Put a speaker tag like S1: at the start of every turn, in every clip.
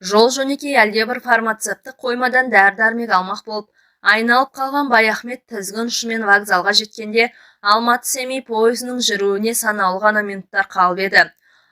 S1: Жол-жөнекей әлдебір фармацевттік қоймадан дәрі-дәрмек алмақ болып, айналып қалған Баяхмет тізгін ұшымен вокзалға жеткенде Алматы-Семей пойызының жүруіне санаулы ғана минуттар қалып еді.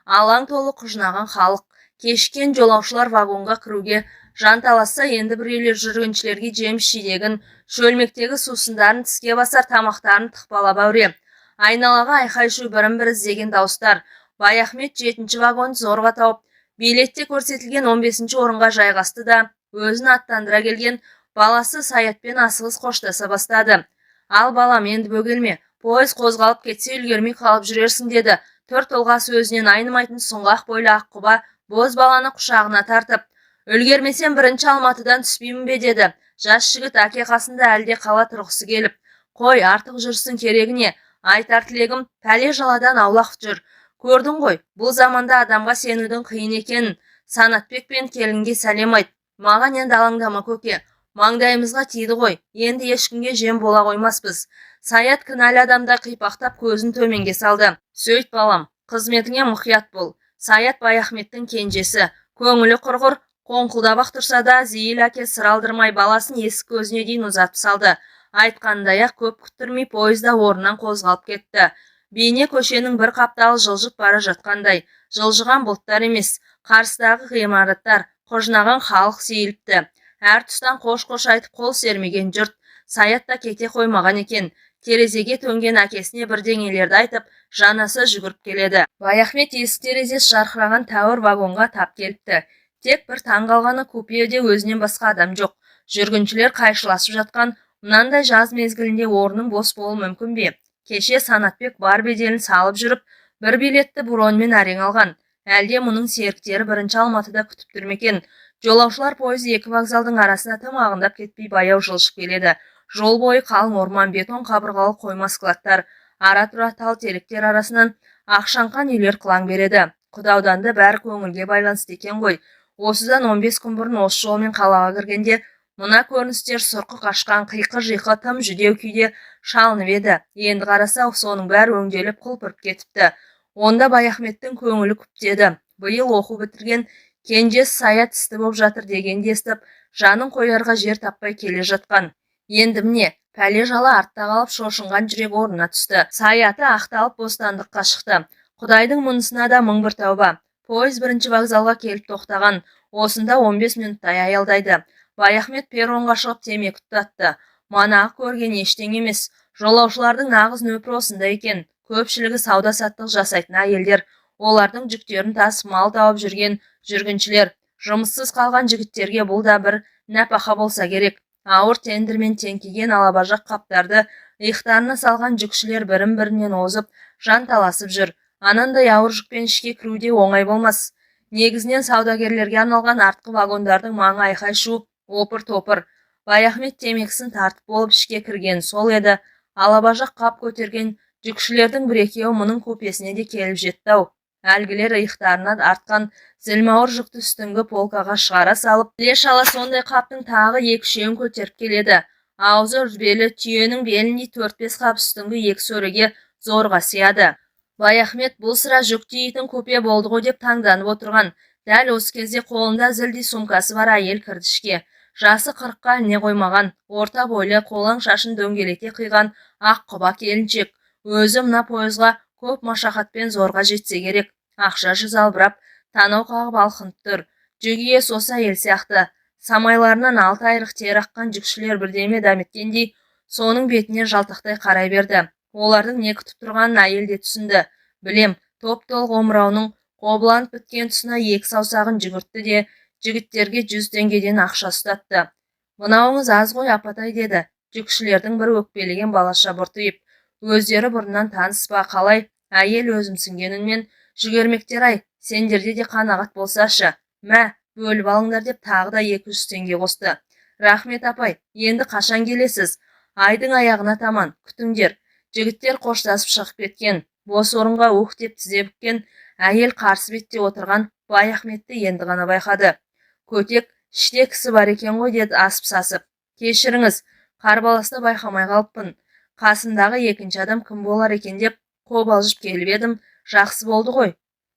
S1: Алаң толы құжынаған халық, кешіккен жолаушылар вагонға кіруге жанталасса, енді біреулер жүргіншілерге жеміс-жидегін, шөлмектегі сусындарын, тіске басар тамақтарын тықпалап әуре. Айналаға айқай-шу, бірін-бірі іздеген дауыстар. Баяхмет 7-ші вагонды зорға тауып, билетте көрсетілген 15-ші орынға жайғасты да, өзін аттандыра келген баласы Саятпен асығыс қоштаса бастады. Ал балам, енді бөгелме, пойыз қозғалып кетсе үлгермей қалып жүрерсің, деді. Түр тұлға сөзінен айнымайтын сұңғақ бойлы аққұба боз баланы құшағына тартып. Үлгермесем 1-ші Алматыдан түспеймін бе, деді. Жас жігіт әке қасында әлде қала тұрғысы келіп. Қой, артық жүрсің, керегіне. Айтар тілегім, пәле жаладан аулақ жүр. Көрдің ғой, бұл заманда адамға сенудің қиын екенін. Санатбек пен келінге сәлем айт. Маған енді алаңдама көке. Маңдайымызға тиді ғой, енді ешкімге жем бола қоймаспыз. Саят кінәлі адамда қипақтап көзін төменге салды. Сөйт балам, қызметіңе мұқият бол. Саят Баяхметтің кенжесі, көңілі құрғыр, қоңқылдап тұрса да, зейіл әке сыр алдырмай баласын есік көзіне дейін ұзатып салды. Айтқандай-ақ көп күттірмей пойызда орнынан қозғалып кетті. Бейне көшенің бір қапталы жылжып бара жатқандай, жылжыған бұлттар емес, қарсыдағы ғимараттар, қожынаған халық сейіліпті. Әр тұстан қош-қош айтып қол сермеген жұрт. Саят та кете қоймаған екен. Терезеге төнген әкесіне бірдеңелерді айтып, жанасы жүгіріп келеді. Баяхмет есік терезесі жарқыраған тәуір вагонға тап келіпті. Тек бір таңғалғаны купеде өзінен басқа адам жоқ. Жүргіншілер қайшыласып жатқан, мынандай жаз мезгілінде орның бос болуы мүмкін бе? Кеше Санатбек бар беделін салып жүріп, бір билетті броньмен әрең алған. Әлде мұның серіктері 1-ші Алматыда күтіп тұрмекен. Жолаушылар пойызы екі вокзалдың арасына тым ағындап кетпей баяу жылжып келеді. Жол бойы қалың орман, бетон қабырғалы қойма складтар, ара-тұра тал теректер арасынан ақшаңқан үйлер қылаң береді. Құдауданды бәрі көңілге байланысты екен ғой. Осыдан 15 күн бұрын осы жолмен қалаға кіргенде мұна көріністер сұрқы қашқан, қиқы-жиқы тым жүдеу күйде шалынып еді. Енді қараса, соның бәрі өңделіп құлпырып кетіпті. Онда Баяхметтің көңілі күптеді. Биыл оқу бітірген кенжесі Саят істі боп жатыр дегенді естіп, жанын қоярға жер таппай келе жатқан. Енді міне, пәле жала артта қалып шошынған жүрек орнына түсті. Саяты ақталып бостандыққа шықты. Құдайдың мұнысына да мың бір тәуба. Пойыз 1-ші вокзалға келіп тоқтаған. Осында 15 минуттай аялдайды. Баяхмет перронға шығып темекі тұтатты. Манағы көрген ештеңе емес. Жолаушылардың нағыз нөпірі осында екен. Көпшілігі сауда-саттық жасайтын әйелдер, олардың жүктерін тасып мал тауып жүрген жүргіншілер. Жұмыссыз қалған жігіттерге бұл да бір нәпақа болса керек. Ауыр тендермен теңкиген алабажақ қаптарды иықтарына салған жүкшілер бірін-бірінен озып, жанталасып жүр. Анандай ауыр жүкпен ішке кіруде оңай болмас. Негізінен саудагерлерге арналған артқы вагондардың маңы айқай-шу, опыр-топыр. Баяхмет темекісін тартып болып ішке кірген сол еді. Алабажақ қап көтерген жүкшілердің бір-екеуі мұның купесіне де келіп жетті-ау. Әлгілер иықтарына артқан зілмауыр жүкті үстіңгі полкаға шығара салып, іле-шала сондай қаптың тағы 2-3-еуін көтеріп келеді. Аузы үрбелі түйенің беліндей 4-5 қап үстіңгі 2 сөреге зорға сияды. Баяхмет бұл сыра жүк тиейтін купе болды ғой деп таңданып отырған. Дәл осы кезде қолында зілдей сумкасы бар әйел кірді ішке. Жасы 40-қа іліне қоймаған, орта бойлы, қолаң шашын дөңгелете қиған аққұба келіншек. Өзі мына пойызға көп машақатпен зорға жетсе керек. Ақша жүз албырап, танау қағып алқынып тұр. Жүк иесі осы әйел сияқты. Самайларынан 6 айрық тер аққан жүкшілер бірдеме дәметкендей соның бетіне жалтақтай қарай берді. Олардың не күтіп тұрғанын әйел де түсінді. Білем, топ-толық омырауының қобыланып біткен тұсына 2 саусағын жүгіртті де жігіттерге 100 теңгеден ақша ұстатты. Мынауыңыз аз ғой апатай, деді. Жүкшілердің бір өкпелеген балаша бұртиып. Өздері бұрыннан таныс па қалай? Әйел өзімсінген үнмен, жүгермектер-ай, сендерде де қанағат болсашы. Мә, бөліп алыңдар деп тағы да 200 теңге қосты. Рахмет апай, енді қашан келесіз? Айдың аяғына таман, күтіңдер. Жігіттер қоштасып шығып кеткен. Бос орынға ух деп тізе бүккен әйел қарсы бетте отырған Баяхметті енді ғана байқады. Көтек, іште кісі бар екен ғой, деді асып-сасып. Кешіріңіз, қарбаласты байқамай қалыппын. Қасындағы 2-ші адам кім болар екен деп қобалжып келіп едім. Жақсы болды ғой.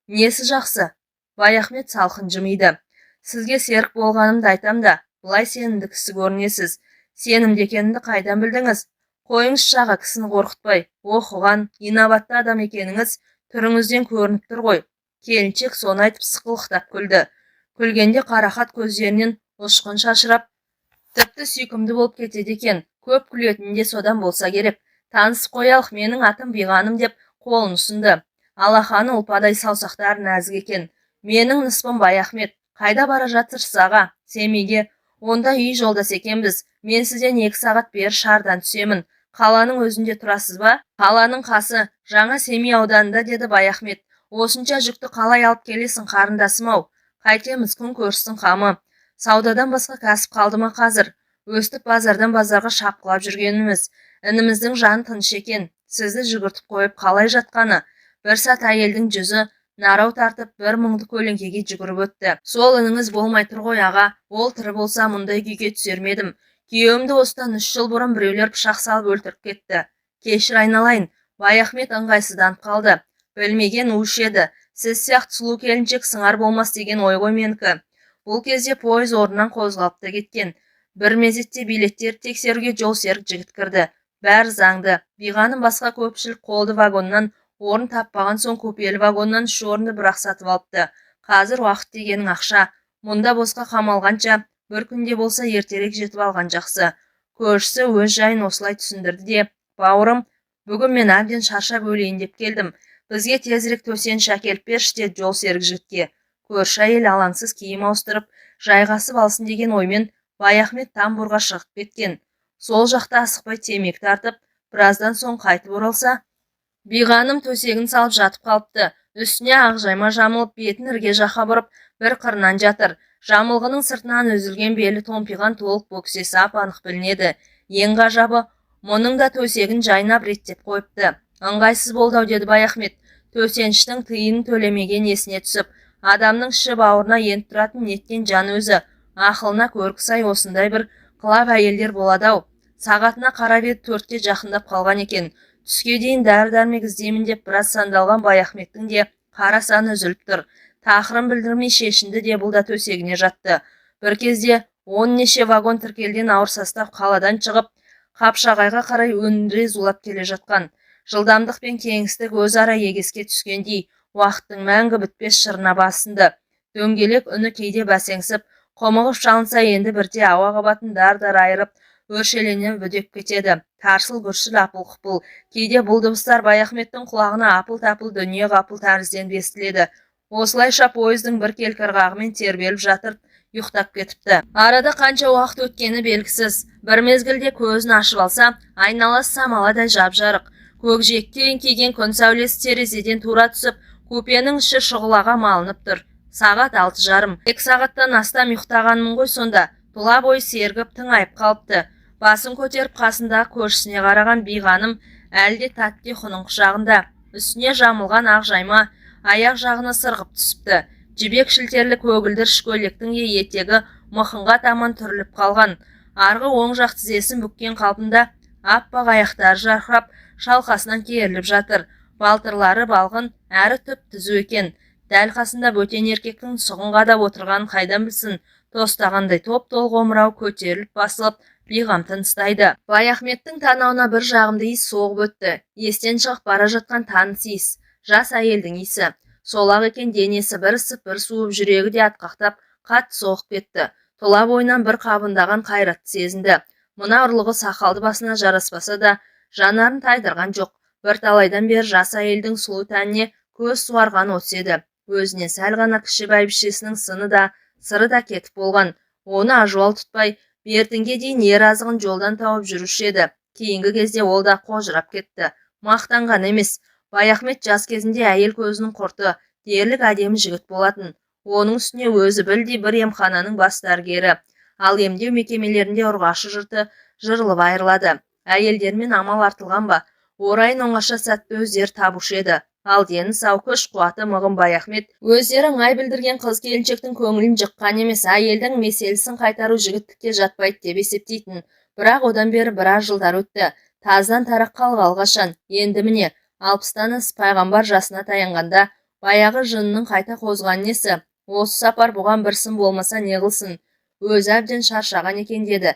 S1: Несі жақсы? Баяхмет салқын жымиды. Сізге серік болғанымды айтам да, бұлай сенімді кісі көрінесіз. Сенімді екенімді қайдан білдіңіз? Қойыңыз шаға, кісіні қорқытпай. Оқыған, инабатты адам екеніңіз түріңізден көрініп тұр ғой. Келіншек соны айтып сықылықтап күлді. Күлгенде қарақат көздерінен ұшқын шашырап, тіпті сүйкімді болып кетеді екен. Көп күлетінде содан болса керек. Танысып қоялық, менің атым Биғаным деп қолын ұсынды. Алақаны ұлпадай, саусақтары нәзік екен. Менің ныспым Баяхмет. Қайда бара жатырсыз аға? Семейге. Онда үй жолдас екенбіз. Мен сізден 2 сағат бері шардан түсемін. Қаланың өзінде тұрасыз ба? Қаланың қасы, жаңа Семей ауданында, деді Баяхмет. Осынша жүкті қалай алып келесің, қарындасым-ау? Қайтеміз, күн көрсін қамы. Саудадан басқа кәсіп қалды ма қазір? Өстіп базардан базарға шапқылап жүргеніміз. Ініміздің жаны тыныш екен. Сізді жүгіртіп қойып қалай жатқаны? Бір сәт әйелдің жүзі нарау тартып, бір мұңды көлеңкеге жүгіріп өтті. Сол ініңіз болмай тұр ғой аға. Ол тірі болса мұндай күйге түсер ме едім. Күйеуімді осыдан 3 жыл бұрын біреулер пышақ салып өлтіріп кетті. Кешір айналайын. Баяхмет ыңғайсызданып қалды. Білмеген уыш еді. Сіз сияқты сұлу келіншек сыңар болмас деген ой ғой менікі. Бұл кезде пойыз орнынан қозғалып та кеткен. Бір мезетте билеттер тексеруге жол серік жігіт кірді. Бәрі заңды. Биғаным басқа көпшілік қолды вагоннан орын таппаған соң купелі вагоннан 3 орынды бірақ сатып алыпты. Қазір уақыт дегенің ақша. Мұнда босқа қамалғанша бір күнде болса ертерек жетіп алған жақсы. Көршісі өз жайын осылай түсіндірді де, бауырым, бүгін мен әбден шаршап өлейін деп келдім. Бізге тезірек төсеніш әкеліп берші, деді жол серік жігітке. Көрші әйел алаңсыз киім ауыстырып, жайғасып алсын деген оймен Баяхмет тамбурға шығып кеткен. Сол жақта асықпай темекі тартып, біраздан соң қайтып оралса, Биғаным төсегін салып жатып қалыпты. Үстіне ақ жайма жамылып, бетін ірге жаққа бұрып, бір қырынан жатыр. Жамылғының сыртынан үзілген белі томпиған толық бөксесі ап-анық білінеді. Ең ғажабы, мұның да төсегін жайнап реттеп қойыпты. Ыңғайсыз болды-ау, деді Баяхмет. Төсеніштің тиынын төлемеген есіне түсіп, адамның іші бауырына еніп тұратын неткен жан өзі. Ақылына көркі сай осындай бір қылап әйелдер болады-ау. Сағатына қарап еді 4-те жақындап қалған екен. Түске дейін дәрі-дәрмек іздеймін деп біраз сандалған Баяхметтің де қара саны үзіліп тұр. Тақырын білдірмей шешінді де бұл да төсегіне жатты. Бір кезде 10 неше вагон тіркелден ауыр состав қаладан шығып, Қапшағайға қарай өндіре зулап келе жатқан. Жылдамдық пен кеңістік өзара егеске түскендей, уақыттың мәңгі бітпес шырына басынды. Дөңгелек үні кейде бәсеңсіп, қомығып шалынса енді бірде ауа қабатын дар-дар айырып, өршелене бүдеп кетеді. Тарсыл-гүрсіл апыл-құпыл. Кейде бұл дыбыстар Баяхметтің құлағына апыл-тапыл дүние қапыл тәрізден естіледі. Осылайша пойыздың бір келкірғағымен тербеліп жатыр, ұйықтап кетіпті. Арада қанша уақыт өткені белгісіз. Бір мезгілде көзін ашып алса, айналасы самаладай жап-жарық. Көкжиекке еңкейген күн сәулесі терезеден тура түсіп, купенің іші шұғылаға малынып тұр. Сағат 6:30. 2 сағаттан астам ұйықтағанмын ғой сонда. Тұла бойы сергіп тыңайып қалыпты. Басын көтеріп қасындағы көршісіне қараған Биғаным әлде тәтті ұйқының құшағында. Үстіне жамылған ақ жайма аяқ жағына сырғып түсіпті. Жібек шілтерлі көгілдір шкөлектің етегі мықынға таман түріліп қалған. Арғы оң жақ тізесін бүккен қалпында аппақ аяқтары жарқырап, шалқасынан керіліп жатыр. Балтырлары балғын, әрі түп түзу екен. Дәл қасында бөтен еркектің сұғын қадап отырғанын қайдан білсін. Тостағандай топ-толық омырау көтеріліп басылып, бейғам тыныстайды. Баяхметтің танауына бір жағымды иіс соғып өтті. Естен шығып бара жатқан таныс иіс. Жас әйелдің иісі. Сол-ақ екен, денесі бір ысып, бір суып, жүрегі де атқақтап, қатты соғып кетті. Тұла бойынан бір қабындаған қайратты сезінді. Мына ұрлығы сақалды басына жараспаса да, жанарын тайдырған жоқ. Бір талайдан бері жас әйелдің сұлу тәніне көз суарған осы еді. Өзіне сәл ғана кіші бәйбішесінің сыны да, сыры да кетіп болған. Оны ажуал тұтпай, бертінге дейін ер азығын жолдан тауып жүруші еді. Кейінгі кезде ол да қожырап кетті. Мақтанған емес. Баяхмет жас кезінде әйел көзінің құрты, дерлік әдемі жігіт болатын. Оның үстіне өзі білдей бір емхананың бас дәрігері. Ал емдеу мекемелерінде ұрғашы жұрты жырылып айырылады. Әйелдермен амал артылған ба, орайын оңаша сәтті өздері табушы еді. Ал дені сау, күш қуаты мығым Баяхмет өздері ыңғай білдірген қыз келіншектің көңілін жыққан емес, әйелдің меселісін қайтару жігіттікке жатпайды деп есептейтін. Бірақ одан бері біраз жылдар өтті. Таздан тарақ қалғалы қашан. Енді міне 60-тан асып пайғамбар жасына таянғанда баяғы жынының қайта қозған несі? Осы сапар бұған бір сын болмаса не қылсын? Өзі әбден шаршаған екен деді.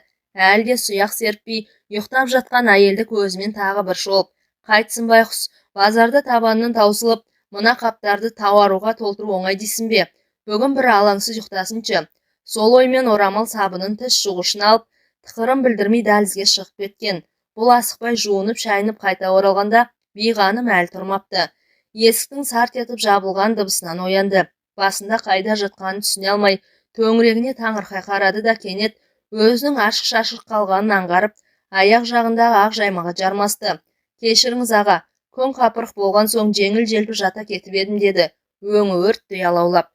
S1: Әлде сұяқ серппей ұйықтап жатқан әйелді көзімен тағы бір шолып. Қайтсын байқұс, базарда табанның таусылып, мына қаптарды тауаруға толтыру оңай дейсің бе? Бүгін бір алаңсыз ұйықтасыншы. Сол оймен орамал сабынын тіс жуғышын алып, тықырын білдірмей дәлізге шығып кеткен. Бұл асықпай жуынып шайынып қайта оралғанда биғаным әлі тұрмапты. Есіктің сарт етіп жабылған дыбысынан оянды. Басында қайда жатқанын түсіне алмай, төңірегіне таңырқай қарады да кенет өзінің ашық-шашық қалғанын аңғарып, аяқ жағындағы ақ жаймаға жармасты. Кешіріңіз аға, күн қапырық болған соң жеңіл-желпі жата кетіп едім деді, өңі өрттей алаулап.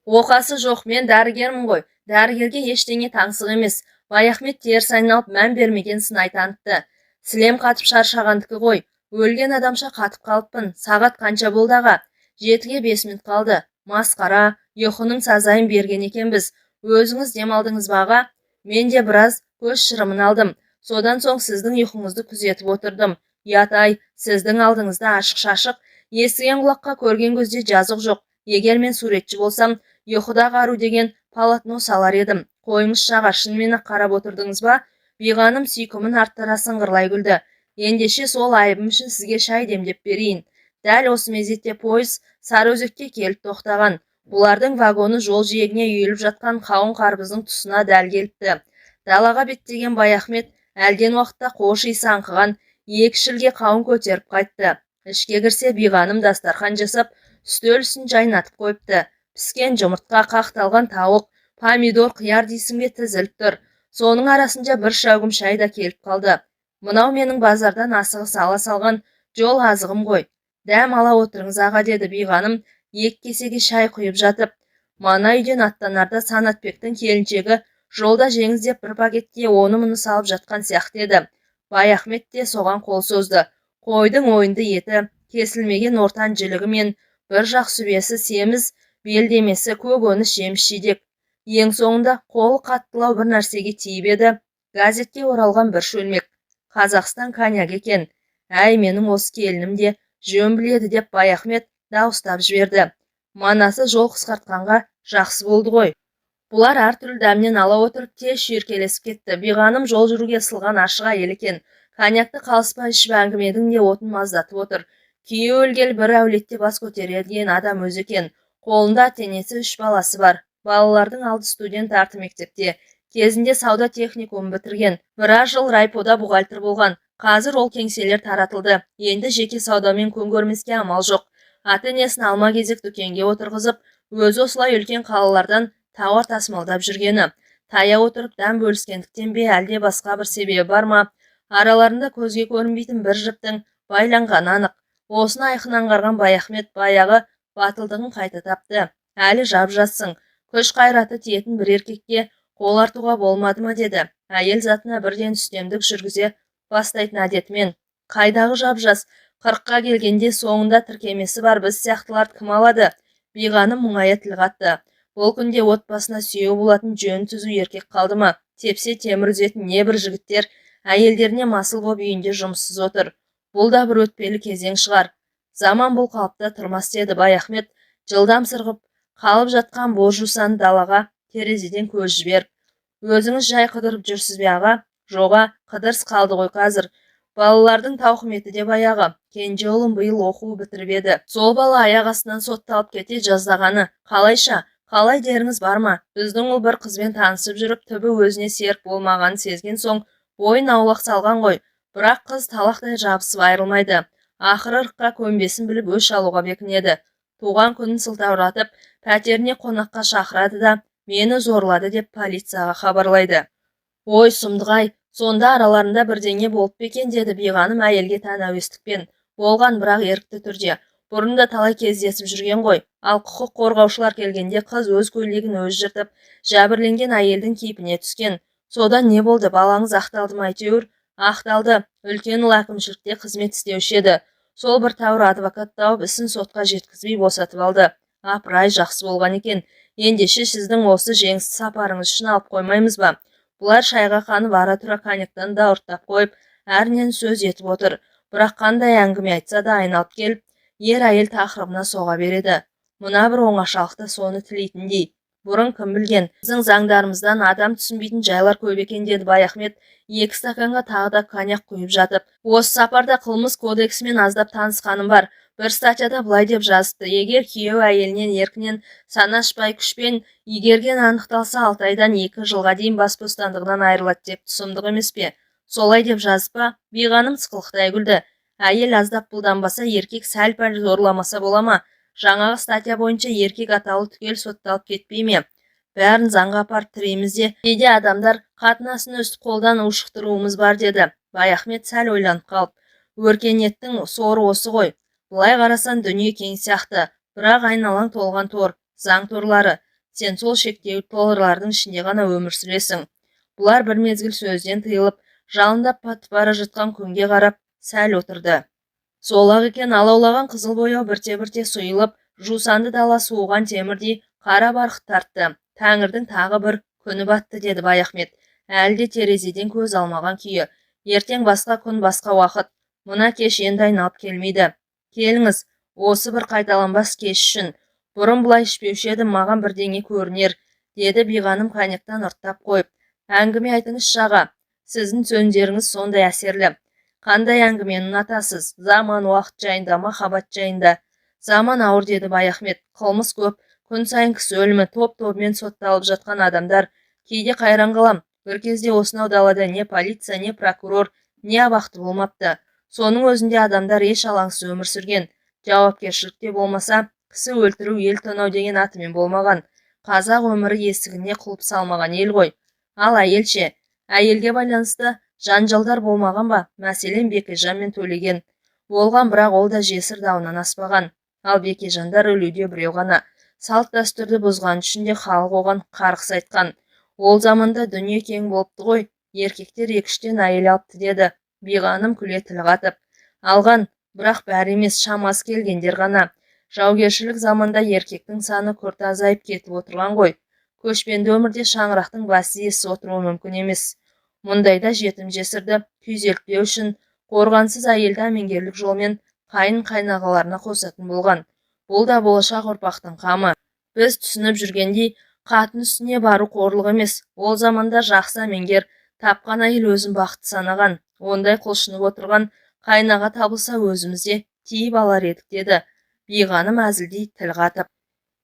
S1: Оқасы жоқ, мен дәрігермін ғой. Дәрігерге ештеңе таңсық емес. Баяхмет теріс айналып мән бермеген сынай танытты. Сілем қатып шаршағандікі ғой. Өлген адамша қатып қалыппын. Сағат қанша болды аға? 7-ге 5 минут қалды. Масқара, ұйқының сазайын берген екенбіз. Өзіңіз демалдыңыз ба аға? Мен де біраз көз шырымын алдым. Содан соң сіздің ұйқыңызды күзетіп отырдым. Ятай, сіздің алдыңызда ашық-шашық, естіген құлаққа көрген көзде жазық жоқ. Егер мен суретші болсам, ұйқыдағы ару деген полотно салар едім. Қойыңыз шаға, шынымен-ақ қарап отырдыңыз ба? Биғаным сүйкімін арттыра сыңғырлай күлді. Ендеше сол айыбым үшін сізге шай демдеп берейін. Дәл осы мезетте пойыз Сарыөзекке келіп тоқтаған. Бұлардың вагоны жол жиегіне үйіліп жатқан қауын қарбыздың тұсына дәл келіпті. Далаға беттеген Баяхмет әлден уақытта қош иісі аңқыған 2 шілге қауын көтеріп қайтты. Ішке кірсе биғаным дастархан жасап, үстел үстін жайнатып қойыпты. Піскен жұмыртқа, қақталған тауық, помидор, қияр дейсің бе тізіліп тұр. Соның арасында бір шәугім шай да келіп қалды. Мынау менің базардан асығы сала салған жол азығым ғой. Дәм ала отырыңыз аға деді биғаным, 2 кесеге шай құйып жатып. Мана үйден аттанарда Санатбектің келіншегі жолда жеңіз деп бір пакетке оны-мұны салып жатқан сияқты еді. Баяхмет те соған қол созды. Қойдың ойынды еті, кесілмеген ортан жілігі мен бір жақ сүбесі, семіз белдемесі, көкөніс, жеміс-жидек. Ең соңында қолы қаттылау бір нәрсеге тиіп еді. Газетке оралған бір шөлмек. Қазақстан коньяк екен. Әй, менің осы келінім де жөн біледі деп Баяхмет дауыстап жіберді. Манасы жол қысқартқанға жақсы болды ғой. Бұлар әртүрлі дәмнен ала отырып тез шүйіркелесіп кетті. Биғаным жол жүруге ысылған ашық әйел екен. Коньякты қалыспай ішіп әңгімедің де отын маздатып отыр. Күйеуі өлгелі бір әулетте бас көтерген адам өзі екен. Қолында тенесі 3 баласы бар. Балалардың алды студент арты мектепте. Кезінде сауда техникумын бітірген. Біраз жыл райпода бухгалтер болған. Қазір ол кеңселер таратылды. Енді жеке саудамен күн көрмеске амал жоқ. Ата-енесін алма-кезек дүкенге отырғызып, өзі осылай үлкен қалалардан тауар тасымалдап жүргені. Тая отырып дәм бөліскендіктен бе, әлде басқа бір себебі бар ма? Араларында көзге көрінбейтін бір жіптің байланғаны анық. Осыны айқын аңғарған Баяхмет баяғы батылдығын қайта тапты. Әлі жап-жассың. Күш қайраты тиетін бір еркекке қол артуға болмады ма деді. Әйел затына бірден үстемдік жүргізе бастайтын әдетімен. Қайдағы жап-жас, 40-қа келгенде соңында тіркемесі бар біз сияқтыларды кім алады? Биғаным мұңая тіл қатты. Бұл күнде отбасына сүйеу болатын жөн түзу еркек қалды ма? Тепсе темір үзетін не бір жігіттер әйелдеріне масыл боп үйінде жұмыссыз отыр. Бұл да бір өтпелі кезең шығар. Заман бұл қалыпта тұрмас деді Баяхмет, жылдам сырғып қалып жатқан боз жусаны далаға терезеден көз жіберіп. Өзіңіз жай қыдырып жүрсіз бе аға? Жоға, қыдырыс қалды ғой қазір. Балалардың тауқыметі де баяғы. Кенже ұлым биыл оқу бітіріп еді. Сол бала аяқ астынан сотталып кете жаздағаны. Қалайша, қалай деріңіз бар ма? Біздің ұл бір қызбен танысып жүріп, түбі өзіне серік болмағанын сезген соң бойын аулақ салған ғой. Бірақ қыз талақтай жабысып айрылмайды. Ақыры ырыққа көнбесін біліп өш алуға бекінеді. Туған күнін сылтауратып, пәтеріне қонаққа шақырады да мені зорлады деп полицияға хабарлайды. Ой, сұмдық-ай, сонда араларында бірдеңе болып бекен деді биғаным әйелге тән әуестікпен. Болған, бірақ ерікті түрде. Бұрында талай кездесіп жүрген ғой. Ал құқық қорғаушылар келгенде қыз өз көйлегін өзі жыртып, жәбірленген әйелдің кейпіне түскен. Содан не болды? Балаңыз ақталды ма әйтеуір? Ақталды. Үлкен ұл әкімшілікте қызмет істеуші еді. Сол бір тәуір адвокат тауып ісін сотқа жеткізбей босатып алды. Апыр-ай, жақсы болған екен. Ендеше сіздің осы жеңісті сапарыңыз үшін алып қоймаймыз ба? Бұлар шайға қанып ара-тұра коньяктан да ұрттап қойып, әрінен сөз етіп отыр. Бірақ қандай әңгіме айтса да айналып келіп, ер-әйел тақырыбына соға береді. Мына бір оңашалықта соны тілейтіндей. Бұрын кім білген, біздің заңдарымыздан адам түсінбейтін жайлар көп екен, деді Баяхмет 2 стаканға тағы да коньяк құйып жатып. Осы сапарда қылмыс кодексімен аздап танысқаным бар. Бір статьяда былай деп жазыпты: егер күйеу әйелінен еркінен санашпай күшпен игерген анықталса, 6 айдан 2 жылға дейін бас бостандығынан айырылады деп. Сұмдық емес пе? Солай деп жазып па? Биғаным сықылықтай күлді. Әйел аздап бұлданбаса, еркек сәл-пәл зорламаса бола ма? Жаңағы статья бойынша еркек атаулы түгел сотталып кетпей ме? Бәрін заңға апарып тіреміз де, кейде адамдар қатынасын өстіп қолдан ушықтыруымыз бар, деді. Баяхмет сәл ойланып қалып. Өркениеттің соры осы ғой. Бұлай қарасан дүние кең сияқты, бірақ айналаң толған тор, заң торлары. Сен сол шектеулі торлардың ішінде ғана өмір сүресің. Бұлар бір мезгіл сөзден тыйылып, жалындап батып бара жатқан күнге қарап сәл отырды. Сол-ақ екен, алаулаған қызыл бояу бірте-бірте сұйылып, жусанды дала суыған темірдей қара барқыт тартты. Тәңірдің тағы бір күні батты, деді Баяхмет, әлде терезеден көз алмаған күйі. Ертең басқа күн, басқа уақыт. Мына кеш енді айналып келмейді. Келіңіз, осы бір қайталанбас кеш үшін. Бұрын бұлай ішпеуші едім, маған бірдеңе көрінер, деді Биғаным коньяктан ұрттап қойып. Әңгіме айтыңыз шаға, сіздің сөздеріңіз сондай әсерлі. Қандай әңгімені ұнатасыз? Заман, уақыт жайында, махаббат жайында? Заман ауыр, деді Баяхмет. Қылмыс көп, күн сайын кісі өлімі, топ-тобымен сотталып жатқан адамдар. Кейде қайран қалам. Бір кезде осынау далада не полиция, не прокурор, не абақты болмапты. Соның өзінде адамдар еш алаңсыз өмір сүрген. Жауапкершілікте болмаса, кісі өлтіру, ел тонау деген атымен болмаған. Қазақ өмірі есігіне құлып салмаған ел ғой. Ал әйелше, әйелге байланысты жанжалдар болмаған ба? Мәселен Бекежан мен Төлеген болған, бірақ ол да жесір дауынан аспаған. Ал Бекежандар өлуде біреу ғана. Салт дәстүрді бұзған үшін де халық оған қарғыс айтқан. Ол заманда дүние кең болыпты ғой, еркектер 2-3 әйел алыпты, деді. Биғаным күле тіл қатып. Алған, бірақ бәрі емес, шамасы келгендер ғана. Жаугершілік заманда еркектің саны күрт азайып кетіп отырған ғой. Көшпенді өмірде шаңырақтың басы есі отыруы мүмкін емес. Мұндайда жетім жесірді күйзелтпеу үшін қорғансыз әйелді әмеңгерлік жолмен қайын-қайнағаларына қосатын болған. Бұл да болашақ ұрпақтың қамы. Біз түсініп жүргендей, қатын үстіне бару қорлық емес. Ол заманда жақсы әмеңгер тапқан әйел өзін бақытты санаған. Ондай құлшынып отырған қайнаға табылса, өзімізде тиіп алар едік, деді. Биғаным әзілдей тіл қатып.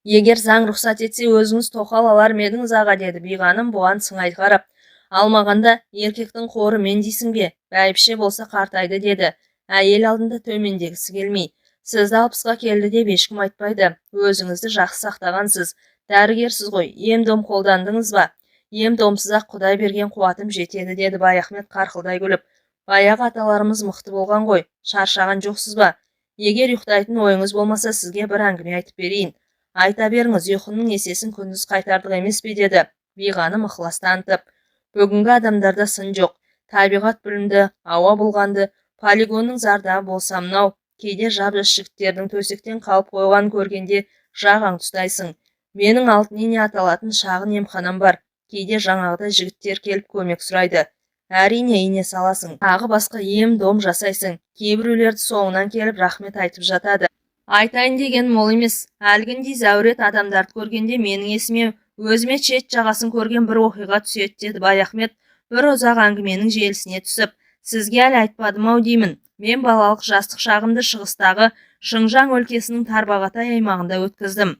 S1: Егер заң рұқсат етсе, өзіңіз тоқал алар ма едіңіз аға, деді Биғаным бұған сыңай қарап. Алмағанда еркектің қоры мен дейсің бе? Бәйбіше болса қартайды, деді. Әйел алдында төмендегісі келмей. Сізді 60-ға келді деп ешкім айтпайды. Өзіңізді жақсы сақтағансыз. Дәрігерсіз ғой, ем-дом қолдандыңыз ба? Ем-домсыз-ақ Құдай берген қуатым жетеді, деді Баяхмет қарқылдай күліп. Баяғы аталарымыз мықты болған ғой, шаршаған жоқсыз ба? Егер ұйықтайтын ойыңыз болмаса, сізге бір әңгіме айтып берейін. Айта беріңіз, ұйқының есесін күндіз қайтардық емес пе, деді. Биғаным ықылас танытып. Бүгінгі адамдарда сын жоқ. Табиғат бүлінді, ауа бұлғанды, полигонның зардабы болса мынау. Кейде жап-жас жігіттердің төсектен қалып қойған көргенде жағаң тұстайсың. Менің алтын ине аталатын шағын емханам бар. Кейде жаңағыдай жігіттер келіп көмек сұрайды. Әрине ине саласың, тағы басқа ем-дом жасайсың. Кейбіреулерді соңынан келіп рахмет айтып жатады. Айтайын деген мол емес. Әлгіндей зәурет адамдарды көргенде менің есіме өзіме шет жағасын көрген бір оқиға түседі, деді Баяхмет бір ұзақ әңгіменің желісіне түсіп. Сізге әлі айтпадым-ау деймін. Мен балалық жастық шағымды шығыстағы Шыңжаң өлкесінің Тарбағатай аймағында өткіздім.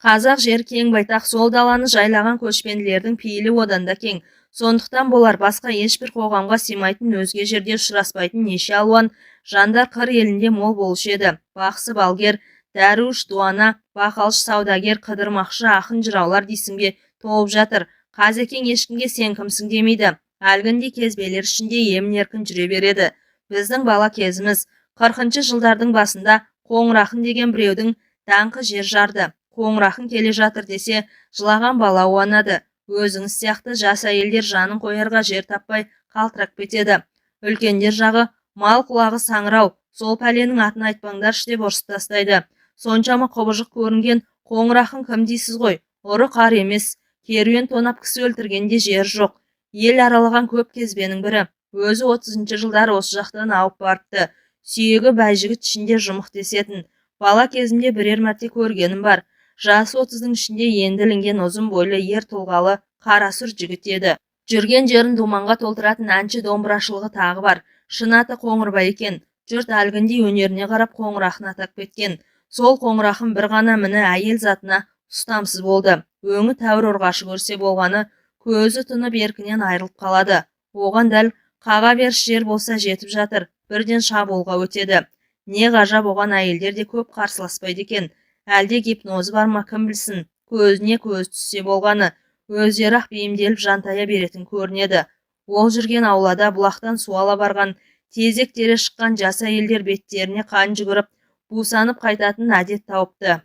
S1: Қазақ жер кең байтақ, сол даланы жайлаған көшпенділердің пейілі одан да кең. Сондықтан болар басқа ешбір қоғамға сыймайтын, өзге жерде ұшыраспайтын неше алуан жандар қыр елінде мол болушы еді. Бақсы, балгер, дәруіш, дуана, бақалшы, саудагер, қыдырмақшы, ақын, жыраулар дейсің бе толып жатыр. Қазекең ешкімге сен кімсің демейді. Әлгіндей кезбелер ішінде емін-еркін жүре береді. Біздің бала кезіміз 40-шы жылдардың басында Қоңырақын деген біреудің даңқы жер жарды. Қоңырақын келе жатыр десе, жылаған бала уанады. Өзіңіз сияқты жас әйелдер жанын қоярға жер таппай қалтырап кетеді. Үлкендер жағы мал құлағы саңырау, сол пәленің атын айтпаңдаршы деп ұрсып тастайды. Соншама құбыжық көрінген Қоңырақын кім дейсіз ғой? Ұры қар емес, керуен тонап кісі өлтіргенде жер жоқ. Ел аралаған көп кезбенің бірі. Өзі 30-шы жылдар осы жақтан ауып барыпты. Сүйегі бәйжігіт ішінде жұмық десетін. Бала кезімде бірер мәрте көргенім бар. Жасы 30-дың ішінде енді ілінген ұзын бойлы ер тұлғалы қарасұр жігіт еді. Жүрген жерін думанға толтыратын әнші домбырашылығы тағы бар. Шын аты Қоңырбай екен. Жұрт әлгіндей өнеріне қарап Қоңырақын атап кеткен. Сол Қоңырақын бір ғана міні әйел затына ұстамсыз болды. Өңі тәуір ұрғашы көрсе болғаны, көзі тұнып еркінен айырылып қалады. Оған дәл қаға беріс жер болса жетіп жатыр. Бірден шабуылға өтеді. Не ғажап, оған әйелдер де көп қарсыласпайды екен. Әлде гипнозы бар ма, кім білсін. Көзіне көз түссе болғаны, өздері-ақ бейімделіп жантая беретін көрінеді. Ол жүрген аулада бұлақтан су ала барған, тезек тере шыққан жас әйелдер беттеріне қан жүгіріп, бусанып қайтатын әдет тауыпты.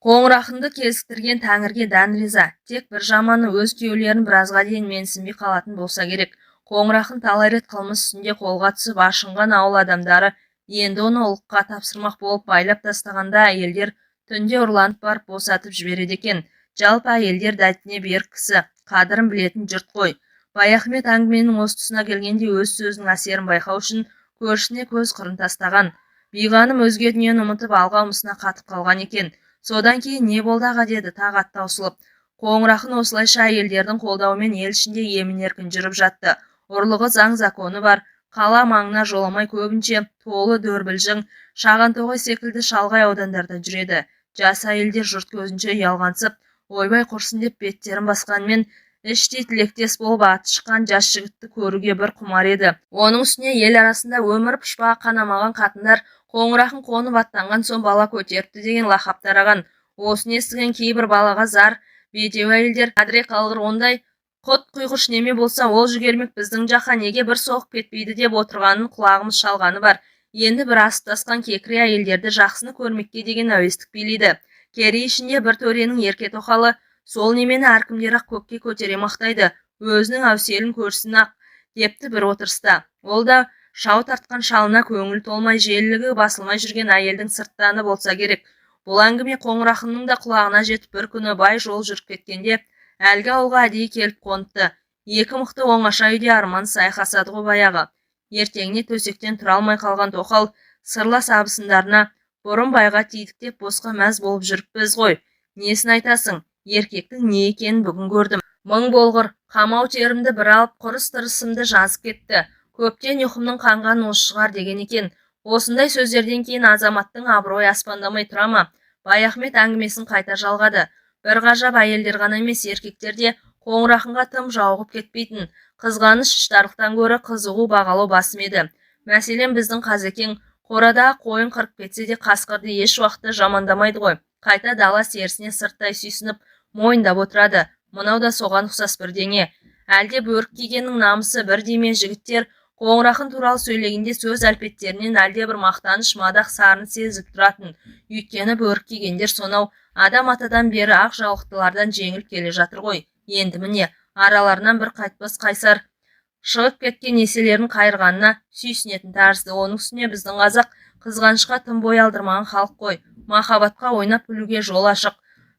S1: Қоңырақынды кезіктірген Тәңірге дән риза. Тек бір жаманы өз күйеулерін біразға дейін менсінбей қалатын болса керек. Қоңырақын талай рет қылмыс үстінде қолға түсіп ашынған ауыл адамдары енді оны ұлыққа тапсырмақ болып байлап тастағанда әйелдер түнде ұрланып барып босатып жібереді екен. Жалпы әйелдер дәтіне берік кісі, қадірін білетін жұрт қой. Баяхмет әңгіменің осы тұсына келгенде өз сөзінің әсерін байқау үшін көршісіне көз қырын тастаған. Биғаным өзге дүниені ұмытып алға ұмысына қатып қалған екен. Содан кейін не болды аға, деді тағат таусылып. Қоңырақын осылайша әйелдердің қолдауымен ел ішінде емін-еркін жүріп жатты. Ұрлығы заң законы бар. Қала маңына жоламай көбінше толы дөрбілжің, Шағантоғай секілді шалғай аудандарда жүреді. Жас әйелдер жұрт көзінше ұялғансып, ойбай құрсын деп беттерін басқанмен, іштей тілектес болып аты шыққан жас жігітті көруге бір құмар еді. Оның үстіне ел арасында өмір пұшпағы қанамаған қатындар Қоңырақын қонып аттанған соң бала көтеріпті деген лақап тараған. Осыны естіген кейбір балаға зар, бедеу әйелдер қадіре қалғыр, ондай құт құйғыш неме болса ол жүгермек біздің жаққа неге бір соғып кетпейді деп отырғанын құлағымыз шалғаны бар. Енді бір асып-тасқан кекіре әйелдерді жақсыны көрмекке деген әуестік билейді. Керей ішінде бір төренің ерке тоқалы сол немені әркімдер-ақ көкке көтере мақтайды. Өзінің әуселін көрсін-ақ депті бір отырыста. Ол да шау тартқан шалына көңіл толмай, желілігі басылмай жүрген әйелдің сырттаны болса керек. Бұл әңгіме Қоңырақынның да құлағына жетіп, бір күні бай жол жүріп кеткенде әлгі ауылға әдейі келіп қоныпты. Екі мықты оңаша үйде арман сайқасады ғой баяғы. Ертеңіне төсектен тұра алмай қалған тоқал сырлас абысындарына, бұрын байға тидік деп босқа мәз болып жүріппіз ғой. Несін айтасың? Еркектің не екенін бүгін көрдім. Мың болғыр, қамау терімді бір алып құрыс-тырысымды жазып кетті. Көптен ұйқымның қанғаны осы шығар деген екен. Осындай сөздерден кейін азаматтың абыройы аспандамай тұра ма? Баяхмет әңгімесін қайта жалғады. Бір ғажап, әйелдер ғана емес, еркектер де Қоңырақынға тым жауығып кетпейтін. Қызғаныш іштарлықтан гөрі қызығу бағалау басым еді. Мәселен, біздің Қазекең қорада қойын қырып кетсе де қасқырды еш уақытта жамандамайды ғой. Қайта дала серісіне сырттай сүйсініп мойындап отырады. Мынау да соған ұқсас бірдеңе. Әлде бөрік кигеннің намысы бірдеме? Жігіттер Қоңырақын туралы сөйлегенде сөз әлпеттерінен әлде бір мақтаныш, мадақ сарын сезіп тұратын. Өйткені бөрік кигендер сонау адам атадан бері ақ жаулықтылардан жеңіл келе жатыр ғой. Енді міне араларынан бір қайтпас қайсар шығып кеткен еселерін қайырғанына сүйсінетін тәрізді. Оның үстіне біздің қазақ қызғанышқа тым бой алдырмаған халық қой. Махаббатқа ойнап білуге жол ашық.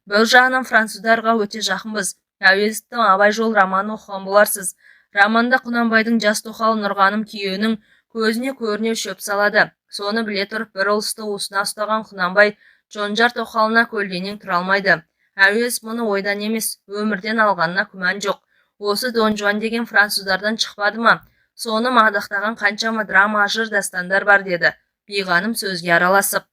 S1: Бұл жағынан француздарға өте жақынбыз. Әуезовтің Абай жол романын оқыған боларсыз. Романда Құнанбайдың жас тоқалы Нұрғаным күйеуінің көзіне көрінеу шөп салады. Соны біле тұрып, бір ұлысты уысына ұстаған Құнанбай Жонжар тоқалына көлденең тұра алмайды. Әуезов мұны ойдан емес, өмірден алғанына күмән жоқ. Осы Дон Жуан деген француздардан шықпады ма? Соны мадақтаған қаншама драма, жыр дастандар бар, деді Биғаным сөзге араласып.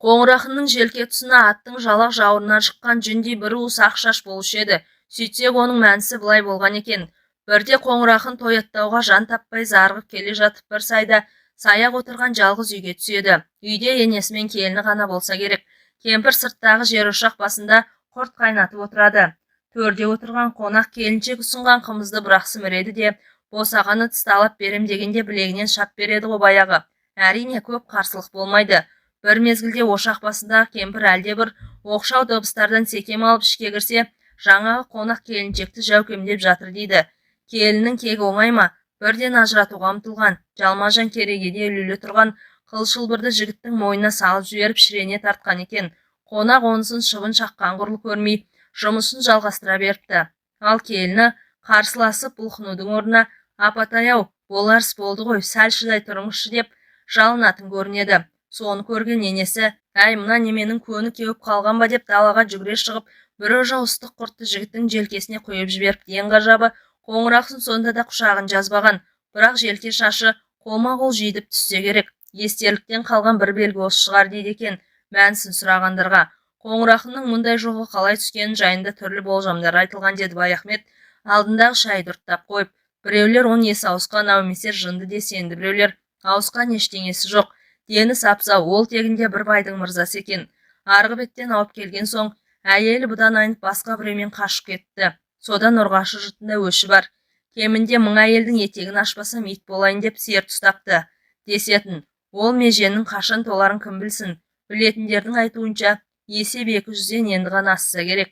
S1: Қоңырақынның желке тұсына аттың жалақ жауырынан шыққан жүндей бір уыс ақ шаш болушы еді. Сөйтсек оның мәнісі былай болған екен. Бірде Қоңырақын тояттауға жан таппай зарғып келе жатып бір сайда саяқ отырған жалғыз үйге түседі. Үйде енесі мен келіні ғана болса керек. Кемпір сырттағы жер ошақ басында құрт қайнатып отырады. Төрде отырған қонақ келіншек ұсынған қымызды бірақ сіміреді де, босағаны тысталап берем дегенде білегінен шап береді ғой баяғы. Әрине көп қарсылық болмайды. Бір мезгілде ошақ басындағы кемпір әлде бір оқшау дыбыстардан секем алып ішке кірсе, жаңағы қонақ келіншекті жәукемдеп жатыр дейді. Келіннің кегі оңай ма? Бірден ажыратуға ұмтылған, жалма-жан керегеде ілулі тұрған қылшылбырды жігіттің мойнына салып жіберіп шірене тартқан екен. Қонақ онысын шыбын шаққан құрлы көрмей, жұмысын жалғастыра беріпті. Ал келіні қарсыласып бұлқынудың орнына, апатай-ау, боларыс болды ғой, сәл шыдай тұрыңызшы деп жалынатын көрінеді. Соны көрген енесі, әй мына неменің көні кеуіп қалған ба деп далаға жүгіре шығып, бір ожау ыстық құртты жігіттің желкесіне құйып жіберіпті. Ең ғажабы, қоңырақсын сонда да құшағын жазбаған, бірақ желке шашы қолма-қол жидіп түссе керек. Естерліктен қалған бір белгі осы шығар дейді екен мәнісін сұрағандарға. Қоңырақының мұндай жоғы қалай түскені жайында түрлі болжамдар айтылған, деді Баяхмет алдындағы шайды ұрттап қойып. Біреулер оның есі ауысқан, әумесер жынды десе, енді біреулер ауысқан ештеңесі жоқ, дені сапсау, ол тегінде бір байдың мырзасы екен. Арғы беттен ауып келген соң әйелі бұдан айнып басқа біреумен қашып кетті. Содан ұрғашы жұртында өші бар. Кемінде 1000 әйелдің етегін ашпасам ит болайын деп серт ұстапты десетін. Ол меженің қашан толарын кім білсін. Білетіндердің айтуынша есеп 200-ден енді ғана асса керек.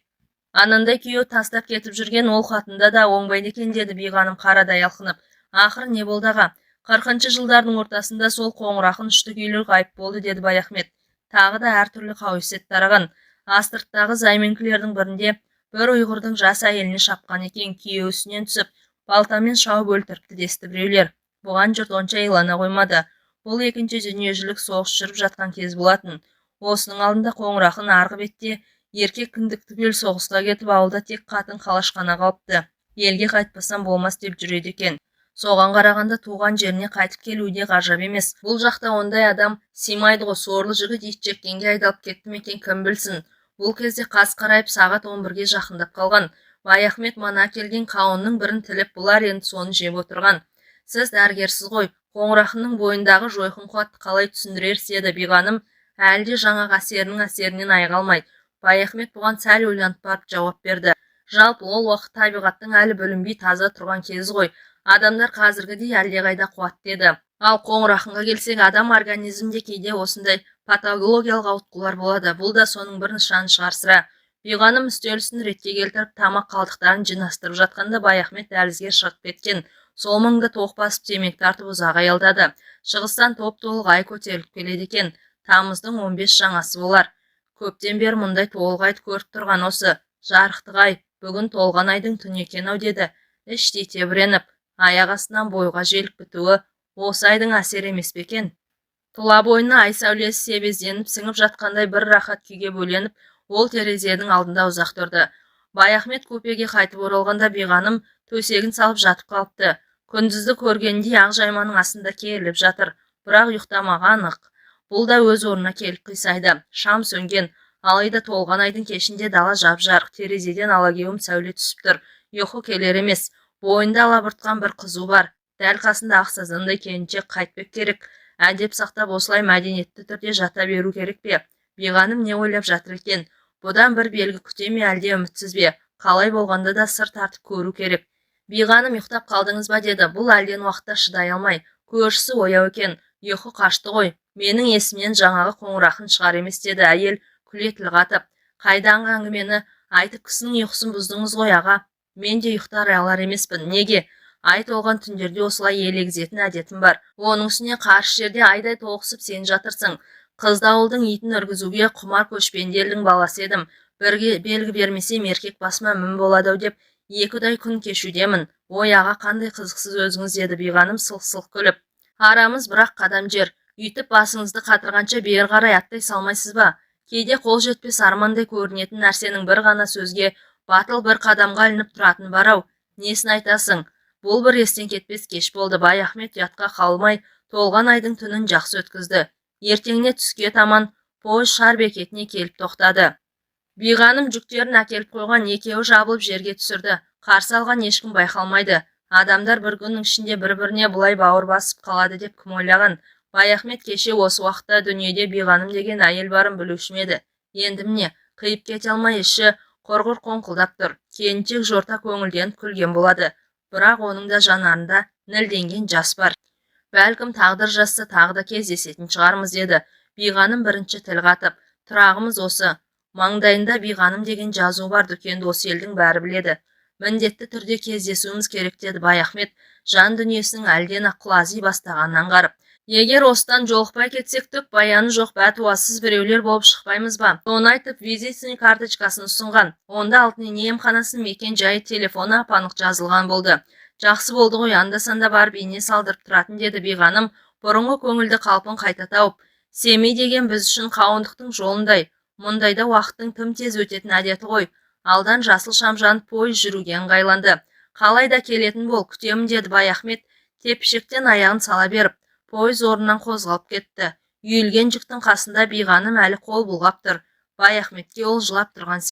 S1: Анандай күйеу тастап кетіп жүрген ол хатында да оңбайды екен, деді биғаным қарадай алқынып. Ақыры не болды аға? 40-шы жылдардың ортасында сол қоңырақын үшті күйлер ғайып болды, деді Баяхмет. Тағы да әртүрлі қауесет тараған. Астырттағы займенкілердің бірінде бір ұйғырдың жас әйеліне шапқан екен, күйеуісінен түсіп, балтамен шауып өлтіріпті десті біреулер. Бұған жұрт онша илана қоймады. Бұл екінші дүниежүзілік соғыс жүріп жатқан кез болатын. Осының алдында қоңырақын арғы бетте еркек кіндік түгел соғысқа кетіп, ауылда тек қатын қалаш қана қалыпты. Елге қайтпасам болмас деп жүреді екен. Соған қарағанда туған жеріне қайтып келуде ғажап емес. Бұл жақта ондай адам симайды ғой. Сорлы жігіт ит жеккенге айдалып кетті ме екен, кім білсін. Бұл кезде қас қарайып сағат 11-ге жақындап қалған. Баяхмет мана келген қауынның бірін тіліп, бұлар енді соны жеп отырған. Сіз дәрігерсіз ғой, қоңырақының бойындағы жойқын қуатты қалай түсіндірерсіз, деді биғаным әлде жаңа әсерінен айғалмай. Баяхмет бұған сәл ойланып барып жауап берді. Жалпы ол уақыт табиғаттың әлі бүлінбей таза тұрған кезі ғой. Адамдар қазіргідей әлдеқайда қуатты еді. Ал қоңырақынға келсек, адам организмде кейде осындай патологиялық ауытқулар болады. Бұл да соның бір нышаны шығар сірә. Биғаным үстелісін ретке келтіріп, тамақ қалдықтарын жинастырып жатқанда Баяхмет дәлізге шығып кеткен. Сол маңда тоқ басып темекі тартып ұзақ аялдады. Шығыстан топ-толық ай көтеріліп келеді екен. Тамыздың 15 жаңасы болар. Көптен бері мұндай толық айды көріп тұрған осы. Жарықтық ай, бүгін толған айдың түні екен-ау, деді. Іштей тебіреніп, аяқ астынан бойға желік бітуі осы айдың әсері емес пе екен? Тұла бойына ай сәулесі себезденіп сіңіп жатқандай бір рахат күйге бөленіп, ол терезенің алдында ұзақ тұрды. Баяхмет купеге қайтып оралғанда биғаным төсегін салып жатып қалыпты. Күндізді көргенде ақ жайманың астында керіліп жатыр, бірақ ұйықтамаған ық. Бұл да өз орнына келіп қисайды. Шам сөнген, алайда толған айдың кешінде дала жап-жарық, терезеден алагеуім сәуле түсіп тұр. Ұйқы келер емес. Бойында алабұртқан бір қызу бар. Дәл қасында ақсазандай келіншек қайтпек керек. Әдеп сақтап осылай мәдениетті түрде жата беру керек пе? Биғаным не ойлап жатыр екен? Бұдан бір белгі күте ме, әлде үмітсіз бе? Қалай болғанда да сыр тартып көру керек. Биғаным, ұйықтап қалдыңыз ба, деді. Бұл әлден уақытта шыдай алмай. Көршісі ояу екен. Ұйқы қашты ғой. Менің есімнен жаңағы қоңырақын шығар емес, деді әйел күле тіл қатып. Қайданғы әңгімені айтып кісінің ұйқысын бұздыңыз ғой аға. Мен де ұйықтар алар емеспін. Неге? Ай толған түндерде осылай елегізетін әдетім бар. Оның үстіне қарсы жерде айдай тоғысып сен жатырсың. Қызды ауылдың итін үргізуге құмар көшпенделдің баласы едім. Бірге белгі бермесем еркек басыма мін болады деп 2-дай күн кешудемін. Ой аға, қандай қызықсыз өзіңіз, деді биғаным сылқ-сылқ күліп. Арамыз бірақ қадам жер. Үйтіп басыңызды қатырғанша бері қарай аттай салмайсыз ба? Кейде қол жетпес армандай көрінетін нәрсенің бір ғана сөзге батыл бір қадамға ілініп тұратын бар-ау. Несін айтасың? Бұл бір естен кетпес кеш болды. Баяхмет ұятқа қалмай толған айдың түнін жақсы өткізді. Ертеңіне түске таман пойыз шар бекетіне келіп тоқтады. Биғаным жүктерін әкеліп қойған екеуі жабылып жерге түсірді. Қарсы алған ешкім байқалмайды. Адамдар бір күннің ішінде бір-біріне бұлай бауыр басып қалады деп кім ойлаған? Баяхмет кеше осы уақытта дүниеде биғаным деген әйел барын білуші еді. Енді міне, қиып кете алмай іші қорғыр қоңқылдап тұр. Келіншек жорта көңілденіп күлген болады. Бірақ оның да жанарында нілденген жас бар. Бәлкім тағдыр жазса тағы да кездесетін шығармыз, деді. Биғаным бірінші тіл қатып. Тұрағымыз осы. Маңдайында биғаным деген жазу бар, дүкенді осы елдің бәрі біледі. Міндетті түрде кездесуіміз керек, деді Баяхмет жан дүниесінің әлден ақ құлази бастағаннан қарып. Егер осыдан жолықпай кетсек түк баяны жоқ, бәтуасыз біреулер болып шықпаймыз ба? Соны айтып визитный карточкасын ұсынған. Онда алтын емханасының мекен жайы, телефоны апанық жазылған болды. Жақсы болды ғой, анда-санда барып ине салдырып тұратын, деді биғаным бұрынғы көңілді қалпын қайта тауып. Семей деген біз үшін қауындықтың жолындай, мұндайда уақыттың тым тез өтетін әдеті ғой. Алдан жасыл шам жанып пойыз жүруге ыңғайланды. Қалайда келетін бол, күтемін деді Баяхмет, тепшектен аяғын сала беріп. Пойыз орнынан қозғалып кетті. Үйілген жүктің қасында биғаным әлі қол бұлғап тұр. Баяхметке ол жылап тұрған